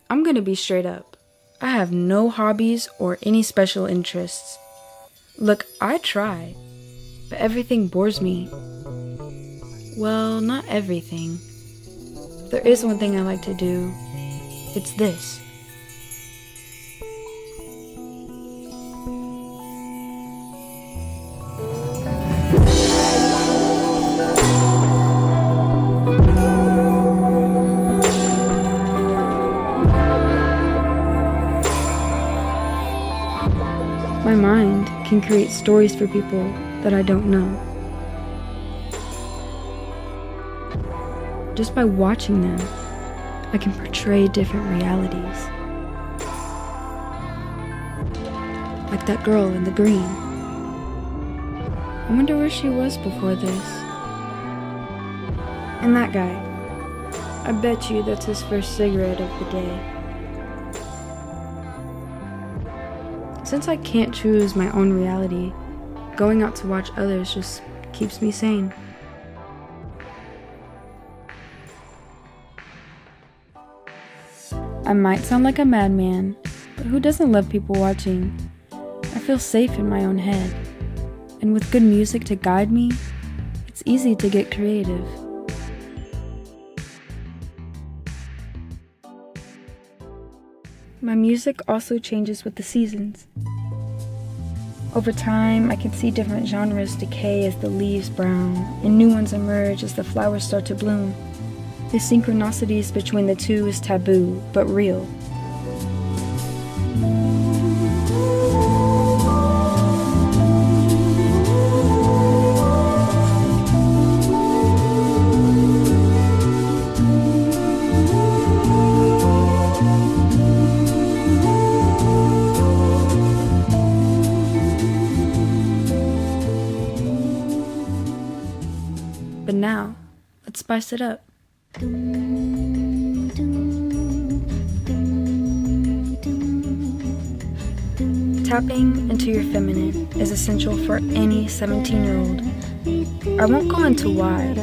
I'm gonna be straight up. I have no hobbies or any special interests. Look, I try, but everything bores me. Well, not everything. There is one thing I like to do. It's this. My mind can create stories for people that I don't know. Just by watching them, I can portray different realities. Like that girl in the green. I wonder where she was before this. And that guy. I bet you that's his first cigarette of the day. Since I can't choose my own reality, going out to watch others just keeps me sane. I might sound like a madman, but who doesn't love people watching? I feel safe in my own head, and with good music to guide me, it's easy to get creative. My music also changes with the seasons. Over time, I can see different genres decay as the leaves brown, and new ones emerge as the flowers start to bloom. The synchronicities between the two is taboo, but real. But now, let's spice it up. Tapping into your feminine is essential for any 17-year-old. I won't go into why.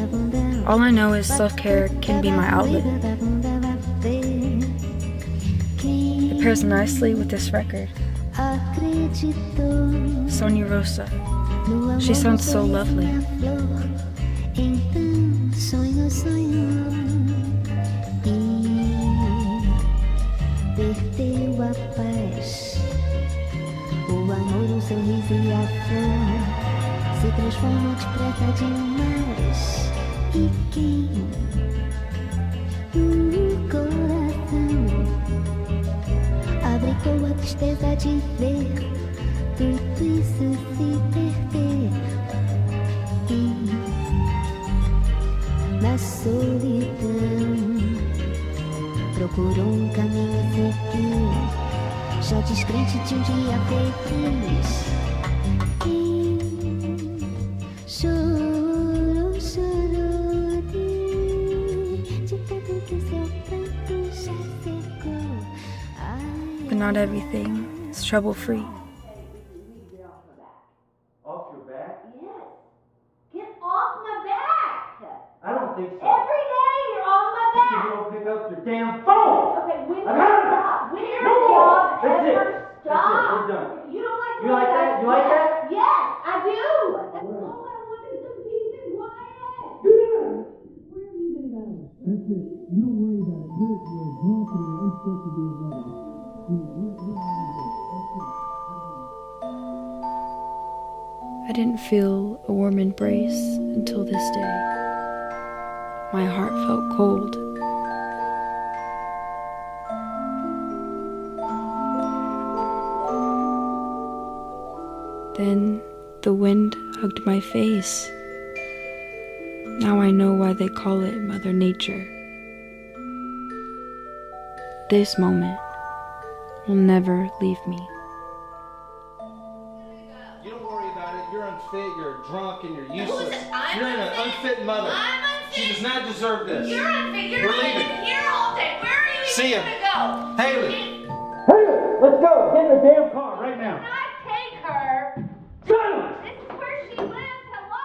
All I know is self-care can be my outlet. It pairs nicely with this record. Sonia Rosa. She sounds so lovely. Perdeu a paz, o amor, o sorriso e a flor se transformam depressa demais. E quem o coração abrigou a tristeza de ver tudo isso se perder. E na solidão procurou caminho a seguir, já descrente de dia feliz. Quem chorou, chorou de tanto que seu pranto já secou. But not everything is trouble-free. Off your back? Yes. Get off my back! I don't think so. Every day you're on my You back! don't pick up your damn phone! Okay, when I've you had stop? enough. When No your more. job That's it. ever That's it. stop? We're done. You don't like You like that? You like that? Yes, I do! That's all I want is some peace and quiet! Do that. Where are you gonna go? That's it. You don't worry about it. You're drunk and you're supposed to be a mother. I didn't feel a warm embrace until this day. My heart felt cold. Then the wind hugged my face. Now I know why they call it Mother Nature. This moment will never leave me. You don't worry about it. You're unfit, you're drunk, and you're Who useless. is it? I'm You're an unfit mother. I'm unfit. She does not deserve this. You're unfit. You're We're not leaving. even here all day. Where are you See even ya. gonna go? Haley! Haley, let's go. Get in the damn car right now. Can I take her? Silence! This is where she lives. Hello?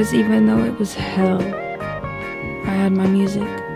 Because even though it was hell, I had my music.